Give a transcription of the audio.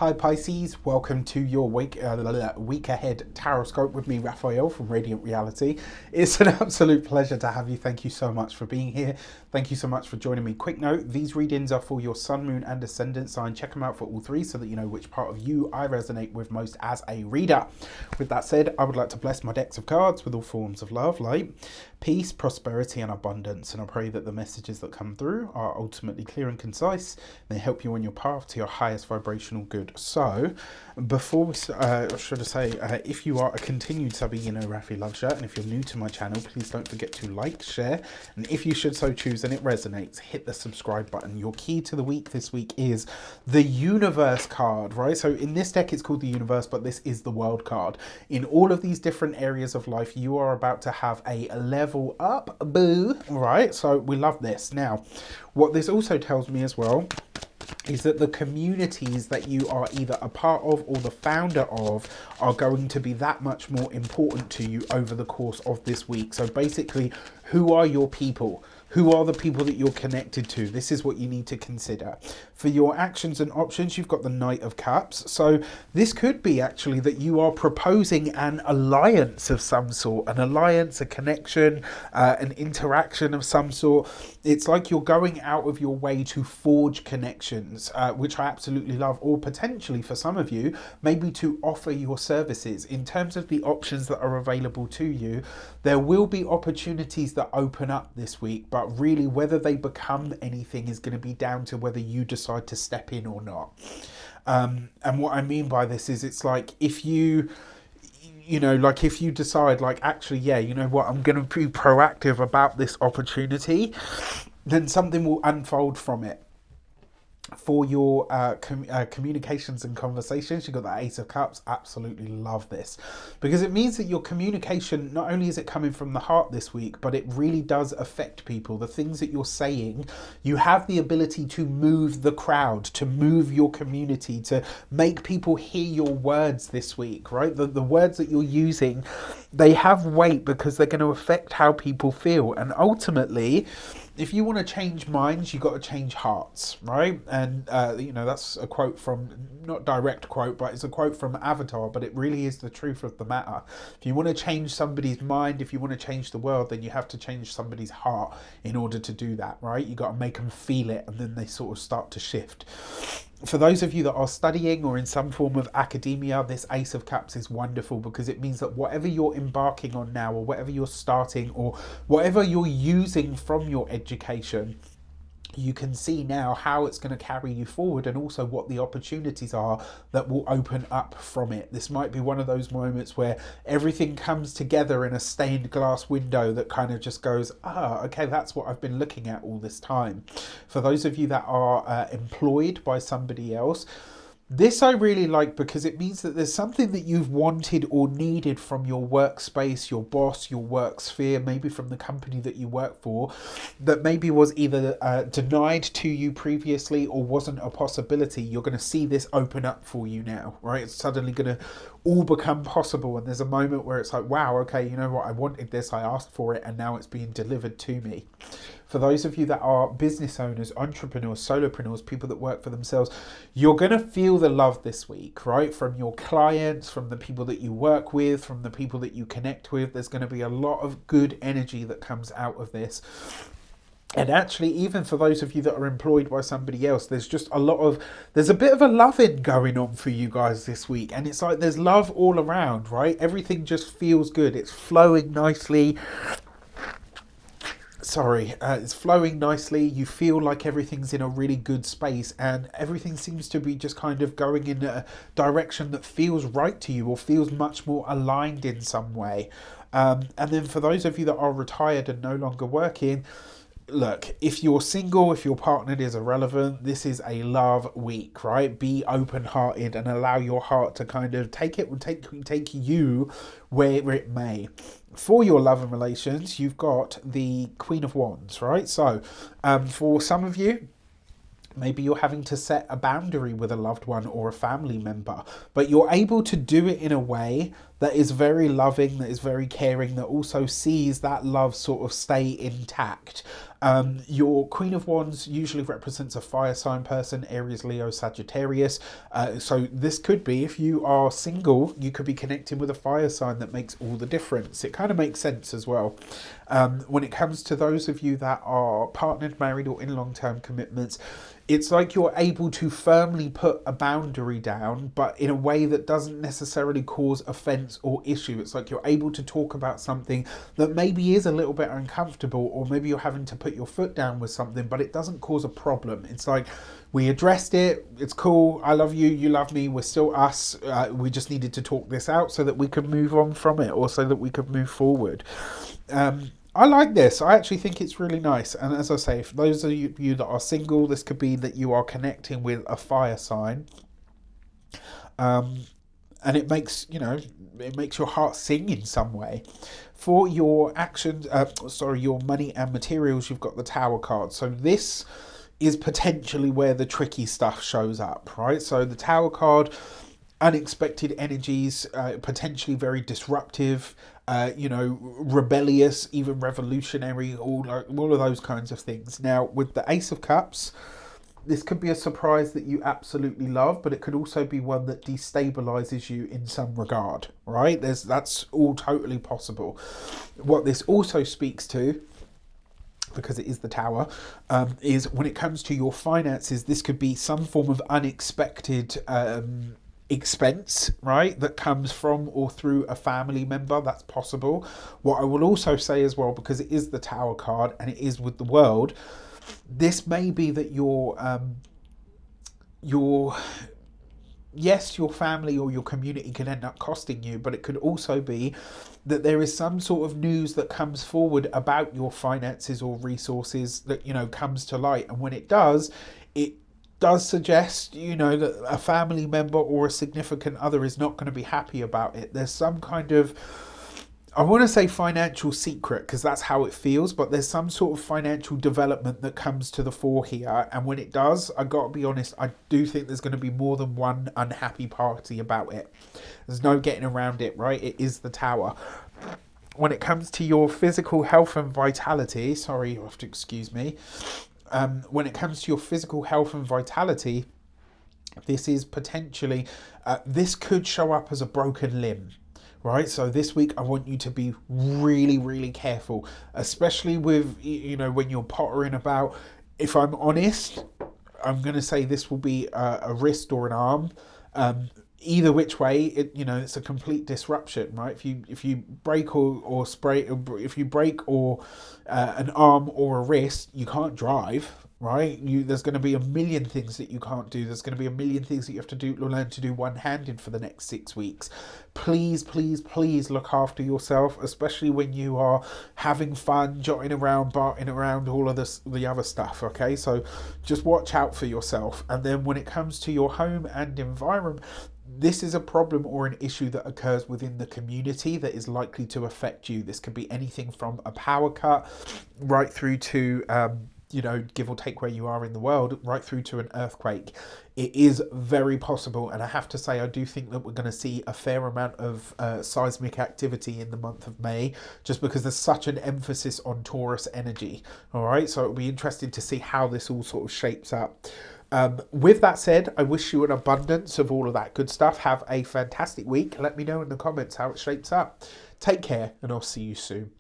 Hi Pisces, welcome to your week ahead tarot scope with me, Raphael from Radiant Reality. It's an absolute pleasure to have you. Thank you so much for being here. Thank you so much for joining me. Quick note, these readings are for your sun, moon and ascendant sign. Check them out for all three so that you know which part of you I resonate with most as a reader. With that said, I would like to bless my decks of cards with all forms of love, light, peace, prosperity and abundance. And I pray that the messages that come through are ultimately clear and concise. They help you on your path to your highest vibrational good. So, before we, should I say, if you are a continued subby, you know Rafi loves you, and if you're new to my channel, please don't forget to like, share, and if you should so choose and it resonates, hit the subscribe button. Your key to the week this week is the Universe card, right? So in this deck, it's called the Universe, but this is the World card. In all of these different areas of life, you are about to have a level up, boo, right? So we love this. Now, what this also tells me as well is that the communities that you are either a part of or the founder of are going to be that much more important to you over the course of this week. So basically, who are your people? Who are the people that you're connected to? This is what you need to consider. For your actions and options, you've got the Knight of Cups. So this could be actually that you are proposing an alliance of some sort, an alliance, a connection, an interaction of some sort. It's like you're going out of your way to forge connections, which I absolutely love, or potentially for some of you, maybe to offer your services. In terms of the options that are available to you, there will be opportunities that open up this week, but really whether they become anything is going to be down to whether you decide to step in or not. And what I mean by this is it's like if you decide like, actually, yeah, you know what, I'm going to be proactive about this opportunity, then something will unfold from it. For your communications and conversations, you've got the Ace of Cups. Absolutely love this because it means that your communication, not only is it coming from the heart this week, but it really does affect people. The things that you're saying, you have the ability to move the crowd, to move your community, to make people hear your words this week, right? The words that you're using, they have weight because they're going to affect how people feel. And ultimately, if you want to change minds, you've got to change hearts, right? And, that's a quote from, not direct quote, but it's a quote from Avatar, but it really is the truth of the matter. If you want to change somebody's mind, if you want to change the world, then you have to change somebody's heart in order to do that, right? You got to make them feel it, and then they sort of start to shift. For those of you that are studying or in some form of academia, this Ace of Cups is wonderful because it means that whatever you're embarking on now, or whatever you're starting, or whatever you're using from your education, you can see now how it's going to carry you forward, and also what the opportunities are that will open up from it. This might be one of those moments where everything comes together in a stained glass window that kind of just goes, okay, that's what I've been looking at all this time. For those of you that are employed by somebody else, this I really like because it means that there's something that you've wanted or needed from your workspace, your boss, your work sphere, maybe from the company that you work for, that maybe was either denied to you previously or wasn't a possibility. You're going to see this open up for you now, right? It's suddenly going to all become possible, and there's a moment where it's like, wow, okay, you know what, I wanted this, I asked for it, and now it's being delivered to me. For those of you that are business owners, entrepreneurs, solopreneurs, people that work for themselves, you're going to feel the love this week, right? From your clients, from the people that you work with, from the people that you connect with. There's going to be a lot of good energy that comes out of this. And actually, even for those of you that are employed by somebody else, there's a bit of a loving going on for you guys this week. And it's like there's love all around, right? Everything just feels good. It's flowing nicely. It's flowing nicely. You feel like everything's in a really good space, and everything seems to be just kind of going in a direction that feels right to you, or feels much more aligned in some way. And then for those of you that are retired and no longer working, look, if you're single, if your partner is irrelevant, this is a love week, right? Be open-hearted and allow your heart to kind of take you where it may. For your love and relations, you've got the Queen of Wands, right? So for some of you, maybe you're having to set a boundary with a loved one or a family member, but you're able to do it in a way that is very loving, that is very caring, that also sees that love sort of stay intact. Your Queen of Wands usually represents a fire sign person, Aries, Leo, Sagittarius. So this could be, if you are single, you could be connecting with a fire sign that makes all the difference. It kind of makes sense as well. When it comes to those of you that are partnered, married, or in long-term commitments, it's like you're able to firmly put a boundary down, but in a way that doesn't necessarily cause offense or issue. It's like you're able to talk about something that maybe is a little bit uncomfortable, or maybe you're having to put your foot down with something, but it doesn't cause a problem. It's like, we addressed it, it's cool, I love you, you love me, we're still us. We just needed to talk this out so that we could move on from it, or so that we could move forward. I like this. I actually think it's really nice. And as I say, for those of you that are single, this could be that you are connecting with a fire sign. And it makes, it makes your heart sing in some way. For your actions, your money and materials, you've got the Tower card. So this is potentially where the tricky stuff shows up, right? So the Tower card, unexpected energies, potentially very disruptive, rebellious, even revolutionary, all of those kinds of things. Now, with the Ace of Cups, this could be a surprise that you absolutely love, but it could also be one that destabilizes you in some regard, right? That's all totally possible. What this also speaks to, because it is the Tower, is when it comes to your finances, this could be some form of unexpected expense, right, that comes from or through a family member. That's possible. What I will also say as well, because it is the Tower card and it is with the world, this may be that your family or your community can end up costing you, but it could also be that there is some sort of news that comes forward about your finances or resources that comes to light, and when it does suggest that a family member or a significant other is not going to be happy about it. There's some kind of, I want to say financial secret, because that's how it feels, but there's some sort of financial development that comes to the fore here, and when it does, I got to be honest, I do think there's going to be more than one unhappy party about it. There's no getting around it, right? It is the Tower. When it comes to your physical health and vitality, sorry, you have to excuse me. When it comes to your physical health and vitality, this is potentially, this could show up as a broken limb, right? So this week I want you to be really, really careful, especially with, when you're pottering about. If I'm honest, I'm going to say this will be a wrist or an arm. Either which way, it's a complete disruption, right? If you break or spray, if you break or an arm or a wrist, you can't drive, right? There's going to be a million things that you can't do. There's going to be a million things that you have to learn to do one-handed for the next 6 weeks. Please, please, please look after yourself, especially when you are having fun, jotting around, barting around, all of the other stuff, okay? So just watch out for yourself. And then when it comes to your home and environment, this is a problem or an issue that occurs within the community that is likely to affect you. This could be anything from a power cut right through to, give or take where you are in the world, right through to an earthquake. It is very possible, and I have to say I do think that we're going to see a fair amount of seismic activity in the month of May, just because there's such an emphasis on Taurus energy. All right, so it'll be interesting to see how this all sort of shapes up. With that said, I wish you an abundance of all of that good stuff. Have a fantastic week. Let me know in the comments how it shapes up. Take care, and I'll see you soon.